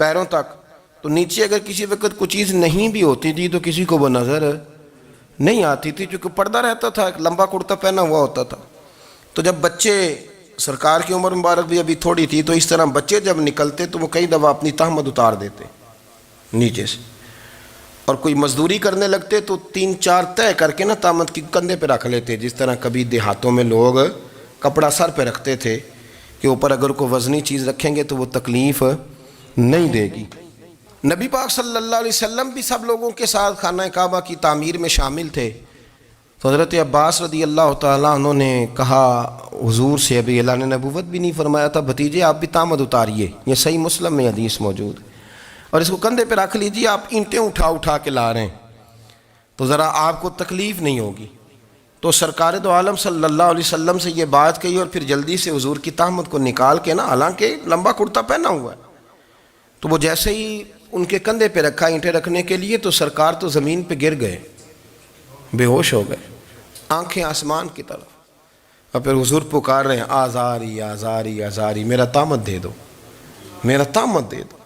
پیروں تک. تو نیچے اگر کسی وقت کوئی چیز نہیں بھی ہوتی تھی تو کسی کو وہ نظر نہیں آتی تھی، چونکہ پردہ رہتا تھا، ایک لمبا کرتا پہنا ہوا ہوتا تھا. تو جب بچے، سرکار کی عمر مبارک بھی ابھی تھوڑی تھی، تو اس طرح بچے جب نکلتے تو وہ کئی دفعہ اپنی تہمت اتار دیتے نیچے سے، اور کوئی مزدوری کرنے لگتے تو 3-4 طے کر کے نا تہمت کی کندھے پہ رکھ لیتے. جس طرح کبھی دیہاتوں میں لوگ کپڑا سر پہ رکھتے تھے کہ اوپر اگر کوئی وزنی چیز رکھیں گے تو وہ تکلیف نہیں دے گی. نبی پاک صلی اللہ علیہ وسلم بھی سب لوگوں کے ساتھ خانہ کعبہ کی تعمیر میں شامل تھے. تو حضرت عباس رضی اللہ تعالیٰ عنہ نے کہا حضور سے، ابھی اعلان نبوت بھی نہیں فرمایا تھا، بھتیجے آپ بھی تہمت اتاریے، یہ صحیح مسلم میں حدیث موجود ہے، اور اس کو کندھے پہ رکھ لیجیے، آپ اینٹیں اٹھا اٹھا کے لا رہے ہیں تو ذرا آپ کو تکلیف نہیں ہوگی. تو سرکار دو عالم صلی اللہ علیہ وسلم سے یہ بات کہی، اور پھر جلدی سے حضور کی تہمت کو نکال کے نا، حالانکہ لمبا کرتا پہنا ہوا ہے، تو وہ جیسے ہی ان کے کندھے پہ رکھا اینٹیں رکھنے کے لیے، تو سرکار تو زمین پہ گر گئے، بے ہوش ہو گئے، آنکھیں آسمان کی طرف. اور پھر حضور پکار رہے ہیں، آزاری آزاری آزاری، میرا تہمت دے دو، میرا تہمت دے دو.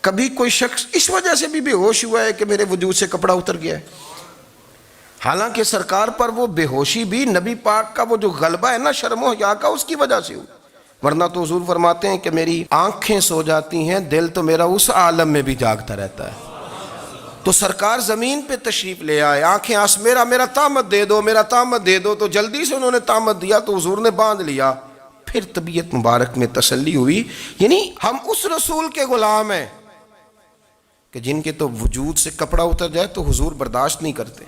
کبھی کوئی شخص اس وجہ سے بھی بے ہوش ہوا ہے کہ میرے وجود سے کپڑا اتر گیا ہے؟ حالانکہ سرکار پر وہ بے ہوشی بھی نبی پاک کا وہ جو غلبہ ہے نا شرم و حیا کا، اس کی وجہ سے ہوئی. ورنہ تو حضور فرماتے ہیں کہ میری آنکھیں سو جاتی ہیں، دل تو میرا اس عالم میں بھی جاگتا رہتا ہے. تو سرکار زمین پہ تشریف لے آئے، آنکھیں میرا تہمت دے دو، میرا تہمت دے دو. تو جلدی سے انہوں نے تہمت دیا تو حضور نے باندھ لیا. پھر طبیعت مبارک میں تسلی ہوئی. یعنی ہم اس رسول کے غلام ہیں کہ جن کے تو وجود سے کپڑا اتر جائے تو حضور برداشت نہیں کرتے،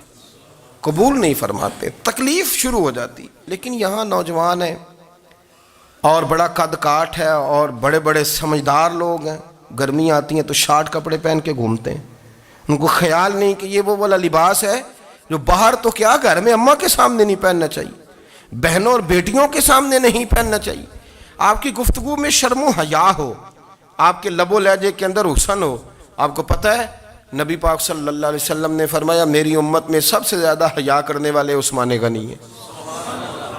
قبول نہیں فرماتے، تکلیف شروع ہو جاتی. لیکن یہاں نوجوان ہیں اور بڑا قد کاٹ ہے اور بڑے بڑے سمجھدار لوگ ہیں، گرمی آتی ہیں تو شارٹ کپڑے پہن کے گھومتے ہیں. ان کو خیال نہیں کہ یہ وہ والا لباس ہے جو باہر تو کیا گھر میں اماں کے سامنے نہیں پہننا چاہیے، بہنوں اور بیٹیوں کے سامنے نہیں پہننا چاہیے. آپ کی گفتگو میں شرم و حیا ہو، آپ کے لب و لہجے کے اندر حسن ہو. آپ کو پتہ ہے نبی پاک صلی اللہ علیہ وسلم نے فرمایا میری امت میں سب سے زیادہ حیا کرنے والے عثمان غنی ہیں.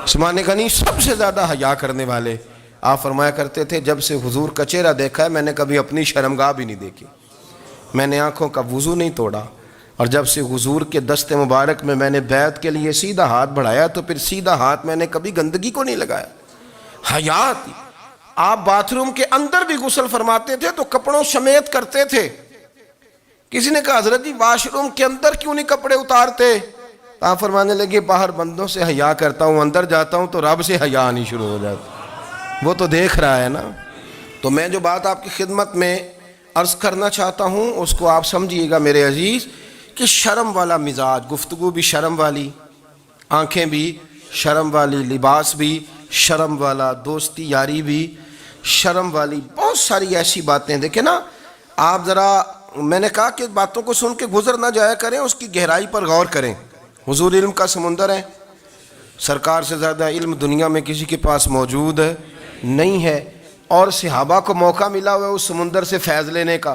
عثمان غنی سب سے زیادہ حیا کرنے والے. آپ فرمایا کرتے تھے جب سے حضور کا چہرہ دیکھا ہے میں نے کبھی اپنی شرمگاہ بھی نہیں دیکھی، میں نے آنکھوں کا وضو نہیں توڑا، اور جب سے حضور کے دست مبارک میں نے بیعت کے لیے سیدھا ہاتھ بڑھایا تو پھر سیدھا ہاتھ میں نے کبھی گندگی کو نہیں لگایا. حیات. آپ باتھ روم کے اندر بھی غسل فرماتے تھے تو کپڑوں سمیت کرتے تھے. کسی نے کہا حضرت جی واش روم کے اندر کیوں نہیں کپڑے اتارتے؟ آپ فرمانے لگے باہر بندوں سے حیا کرتا ہوں، اندر جاتا ہوں تو رب سے حیا آنی شروع ہو جاتی، وہ تو دیکھ رہا ہے نا. تو میں جو بات آپ کی خدمت میں عرض کرنا چاہتا ہوں اس کو آپ سمجھیے گا میرے عزیز، کہ شرم والا مزاج، گفتگو بھی شرم والی، آنکھیں بھی شرم والی، لباس بھی شرم والا، دوستی یاری بھی شرم والی، بہت ساری ایسی باتیں. دیکھیں نا آپ ذرا، میں نے کہا کہ باتوں کو سن کے گزر نہ جایا کریں، اس کی گہرائی پر غور کریں. حضور علم کا سمندر ہے، سرکار سے زیادہ علم دنیا میں کسی کے پاس موجود نہیں ہے، اور صحابہ کو موقع ملا ہوا ہے اس سمندر سے فیض لینے کا.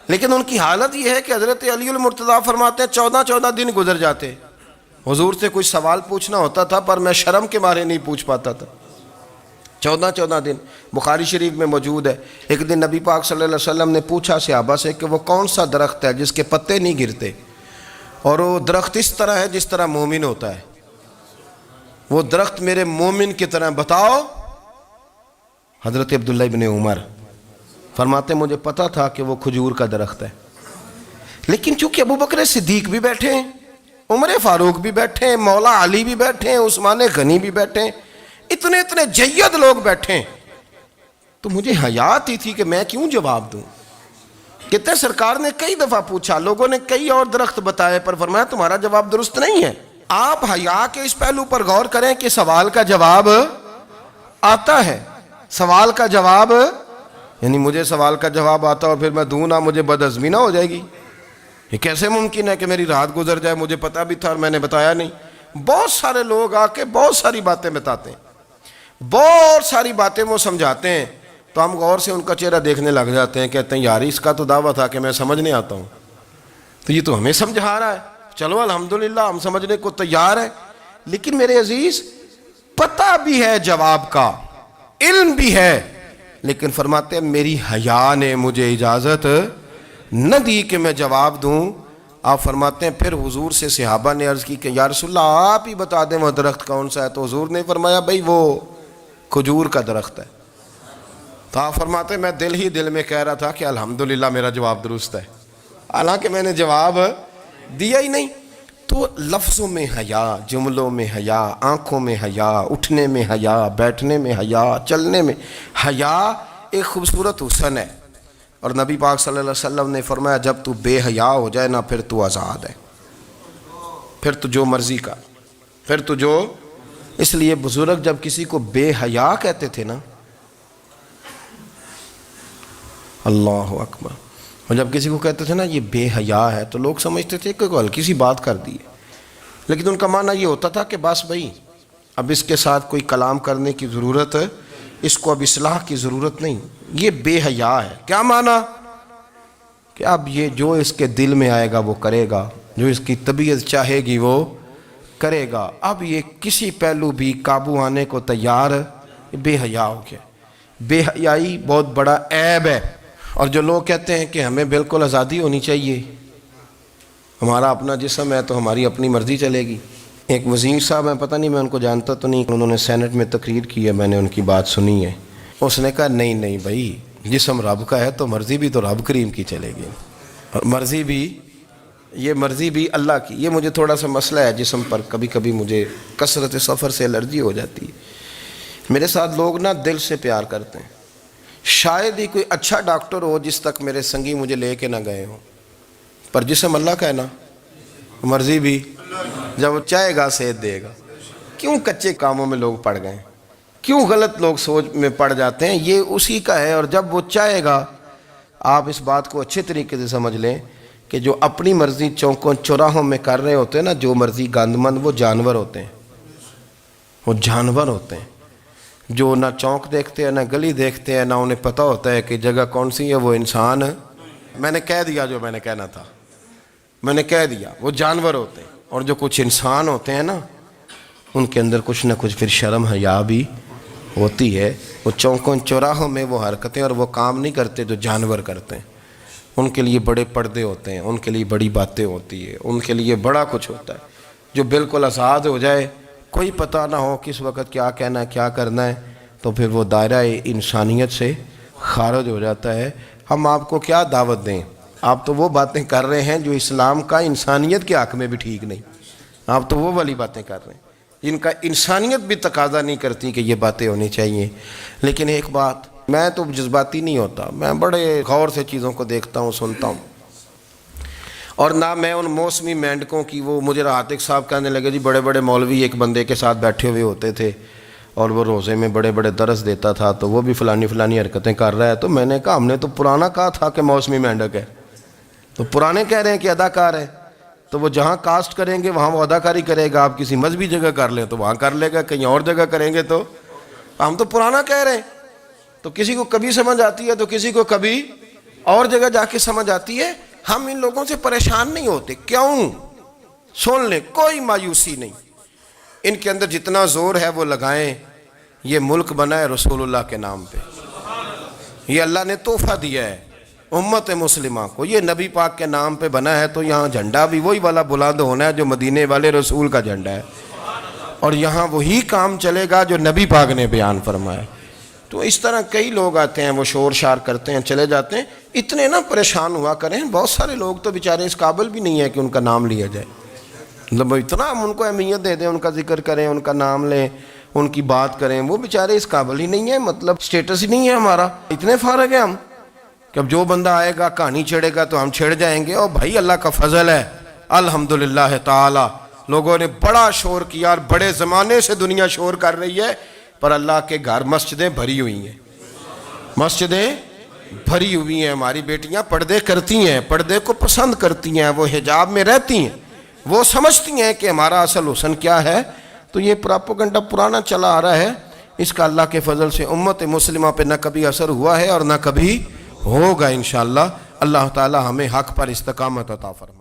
لیکن ان کی حالت یہ ہے کہ حضرت علی المرتضیٰ فرماتے ہیں 14 دن گزر جاتے، حضور سے کوئی سوال پوچھنا ہوتا تھا پر میں شرم کے مارے نہیں پوچھ پاتا تھا. 14 دن بخاری شریف میں موجود ہے. ایک دن نبی پاک صلی اللہ علیہ وسلم نے پوچھا صحابہ سے کہ وہ کون سا درخت ہے جس کے پتے نہیں گرتے، اور وہ درخت اس طرح ہے جس طرح مومن ہوتا ہے، وہ درخت میرے مومن کی طرح بتاؤ. حضرت عبداللہ ابن عمر فرماتے مجھے پتا تھا کہ وہ کھجور کا درخت ہے، لیکن چونکہ ابو بکر صدیق بھی بیٹھے ہیں، عمر فاروق بھی بیٹھے ہیں، مولا علی بھی بیٹھے ہیں، عثمان غنی بھی بیٹھے ہیں، اتنے جید لوگ بیٹھے ہیں، تو مجھے حیا آتی تھی کہ میں کیوں جواب دوں. کہتے ہیں سرکار نے کئی دفعہ پوچھا، لوگوں نے کئی اور درخت بتائے، پر فرمایا تمہارا جواب درست نہیں ہے. آپ حیا کے اس پہلو پر غور کریں کہ سوال کا جواب آتا ہے، سوال کا جواب، یعنی مجھے سوال کا جواب آتا اور پھر میں دوں نہ، مجھے بدعزمی نہ ہو جائے گی. یہ کیسے ممکن ہے کہ میری رات گزر جائے، مجھے پتا بھی تھا اور میں نے بتایا نہیں. بہت سارے لوگ آ کے بہت ساری باتیں بتاتے ہیں، بہت ساری باتیں وہ سمجھاتے ہیں، تو ہم غور سے ان کا چہرہ دیکھنے لگ جاتے ہیں، کہتے ہیں یار اس کا تو دعویٰ تھا کہ میں سمجھنے آتا ہوں، تو یہ تو ہمیں سمجھا رہا ہے، چلو الحمدللہ ہم سمجھنے کو تیار ہیں. لیکن میرے عزیز پتہ بھی ہے جواب کا، علم بھی ہے، لیکن فرماتے ہیں میری حیا نے مجھے اجازت نہ دی کہ میں جواب دوں. آپ فرماتے ہیں پھر حضور سے صحابہ نے عرض کی کہ یا رسول اللہ آپ ہی بتا دیں وہ درخت کون سا ہے. تو حضور نے فرمایا بھئی وہ کھجور کا درخت ہے. تو آپ فرماتے ہیں میں دل میں کہہ رہا تھا کہ الحمدللہ میرا جواب درست ہے، حالانکہ میں نے جواب دیا ہی نہیں. تو لفظوں میں حیا، جملوں میں حیا، آنکھوں میں حیا، اٹھنے میں حیا، بیٹھنے میں حیا، چلنے میں حیا ایک خوبصورت حسن ہے. اور نبی پاک صلی اللہ علیہ وسلم نے فرمایا جب تو بے حیا ہو جائے نا پھر تو آزاد ہے، پھر تو جو مرضی کا، پھر تو جو. اس لیے بزرگ جب کسی کو بے حیا کہتے تھے نا، اللہ اکبر، اور جب کسی کو کہتے تھے نا یہ بے حیا ہے تو لوگ سمجھتے تھے کہ ہلکی سی بات کر دی ہے، لیکن ان کا معنی یہ ہوتا تھا کہ بس بھائی اب اس کے ساتھ کوئی کلام کرنے کی ضرورت ہے، اس کو اب اصلاح کی ضرورت نہیں، یہ بے حیا ہے. کیا معنی؟ کہ اب یہ جو اس کے دل میں آئے گا وہ کرے گا، جو اس کی طبیعت چاہے گی وہ کرے گا. اب یہ کسی پہلو بھی قابو آنے کو تیار بے حیا ہو گیا. بے حیائی بہت بڑا عیب ہے. اور جو لوگ کہتے ہیں کہ ہمیں بالکل آزادی ہونی چاہیے، ہمارا اپنا جسم ہے تو ہماری اپنی مرضی چلے گی. ایک وزیر صاحب ہیں، پتہ نہیں میں ان کو جانتا تو نہیں، انہوں نے سینٹ میں تقریر کی ہے، میں نے ان کی بات سنی ہے. اس نے کہا نہیں بھائی جسم رب کا ہے تو مرضی بھی تو رب کریم کی چلے گی، اور مرضی بھی اللہ کی. یہ مجھے تھوڑا سا مسئلہ ہے جسم پر، کبھی کبھی مجھے کثرت سفر سے الرجی ہو جاتی ہے. میرے ساتھ لوگ نا دل سے پیار کرتے ہیں. شاید ہی کوئی اچھا ڈاکٹر ہو جس تک میرے سنگی مجھے لے کے نہ گئے ہوں، پر جسم اللہ کا ہے نا، مرضی بھی جب وہ چاہے گا صحت دے گا. کیوں کچے کاموں میں لوگ پڑ گئے، کیوں غلط لوگ سوچ میں پڑ جاتے ہیں؟ یہ اسی کا ہے. اور جب وہ چاہے گا، آپ اس بات کو اچھے طریقے سے سمجھ لیں کہ جو اپنی مرضی چوکوں چوراہوں میں کر رہے ہوتے ہیں نا، جو مرضی گاندمند، وہ جانور ہوتے ہیں. وہ جانور ہوتے ہیں جو نہ چونک دیکھتے ہیں، نہ گلی دیکھتے ہیں، نہ انہیں پتہ ہوتا ہے کہ جگہ کون سی ہے. وہ انسان، میں نے کہہ دیا جو میں نے کہنا تھا، میں نے کہہ دیا. وہ جانور ہوتے ہیں. اور جو کچھ انسان ہوتے ہیں نا، ان کے اندر کچھ نہ کچھ پھر شرم حیا بھی ہوتی ہے. وہ چوکوں چوراہوں میں وہ حرکتیں اور وہ کام نہیں کرتے جو جانور کرتے ہیں. ان کے لیے بڑے پردے ہوتے ہیں، ان کے لیے بڑی باتیں ہوتی ہے، ان کے لیے بڑا کچھ ہوتا ہے. جو بالکل آزاد ہو جائے، کوئی پتہ نہ ہو کس وقت کیا کہنا ہے کیا کرنا ہے، تو پھر وہ دائرہ انسانیت سے خارج ہو جاتا ہے. ہم آپ کو کیا دعوت دیں؟ آپ تو وہ باتیں کر رہے ہیں جو اسلام کا انسانیت کے حق میں بھی ٹھیک نہیں. آپ تو وہ والی باتیں کر رہے ہیں جن کا انسانیت بھی تقاضا نہیں کرتی کہ یہ باتیں ہونی چاہیے. لیکن ایک بات، میں تو جذباتی نہیں ہوتا، میں بڑے غور سے چیزوں کو دیکھتا ہوں، سنتا ہوں. اور نہ میں ان موسمی مینڈکوں کی، وہ مجھے عاتق صاحب کہنے لگے جی بڑے بڑے مولوی ایک بندے کے ساتھ بیٹھے ہوئے ہوتے تھے اور وہ روزے میں بڑے بڑے درس دیتا تھا تو وہ بھی فلانی حرکتیں کر رہا ہے. تو میں نے کہا ہم نے تو پرانا کہا تھا کہ موسمی مینڈک ہے، تو پرانے کہہ رہے ہیں کہ اداکار ہے. تو وہ جہاں کاسٹ کریں گے وہاں وہ اداکاری کرے گا. آپ کسی مذہبی جگہ کر لیں تو وہاں کر لے گا، کہیں اور جگہ کریں گے تو ہم تو پرانا کہہ رہے ہیں. تو کسی کو کبھی سمجھ آتی ہے تو کسی کو کبھی اور جگہ جا کے سمجھ آتی ہے. ہم ان لوگوں سے پریشان نہیں ہوتے. کیوں؟ سن لیں، کوئی مایوسی نہیں. ان کے اندر جتنا زور ہے وہ لگائیں. یہ ملک بنا ہے رسول اللہ کے نام پہ، یہ اللہ نے تحفہ دیا ہے امت مسلمہ کو. یہ نبی پاک کے نام پہ بنا ہے تو یہاں جھنڈا بھی وہی والا بلند ہونا ہے جو مدینے والے رسول کا جھنڈا ہے، اور یہاں وہی کام چلے گا جو نبی پاک نے بیان فرمایا. تو اس طرح کئی لوگ آتے ہیں، وہ شور شار کرتے ہیں، چلے جاتے ہیں. اتنے نہ پریشان ہوا کریں. بہت سارے لوگ تو بیچارے اس قابل بھی نہیں ہے کہ ان کا نام لیا جائے. مطلب اتنا ہم ان کو اہمیت دے دیں، ان کا ذکر کریں، ان کا نام لیں، ان کی بات کریں. وہ بیچارے اس قابل ہی نہیں ہے، مطلب سٹیٹس ہی نہیں ہے ہمارا. اتنے فارغ ہیں ہم کہ اب جو بندہ آئے گا کہانی چھیڑے گا تو ہم چھیڑ جائیں گے. اور بھائی اللہ کا فضل ہے الحمدللہ تعالی، لوگوں نے بڑا شور کیا اور بڑے زمانے سے دنیا شور کر رہی ہے، پر اللہ کے گھر مسجدیں بھری ہوئی ہیں، مسجدیں بھری ہوئی ہیں. ہماری بیٹیاں پردے کرتی ہیں، پردے کو پسند کرتی ہیں، وہ حجاب میں رہتی ہیں، وہ سمجھتی ہیں کہ ہمارا اصل حسن کیا ہے. تو یہ پراپوگنڈا پرانا چلا آ رہا ہے. اس کا اللہ کے فضل سے امت مسلمہ پہ نہ کبھی اثر ہوا ہے اور نہ کبھی ہوگا انشاءاللہ. اللہ تعالی ہمیں حق پر استقامت عطا فرمائے.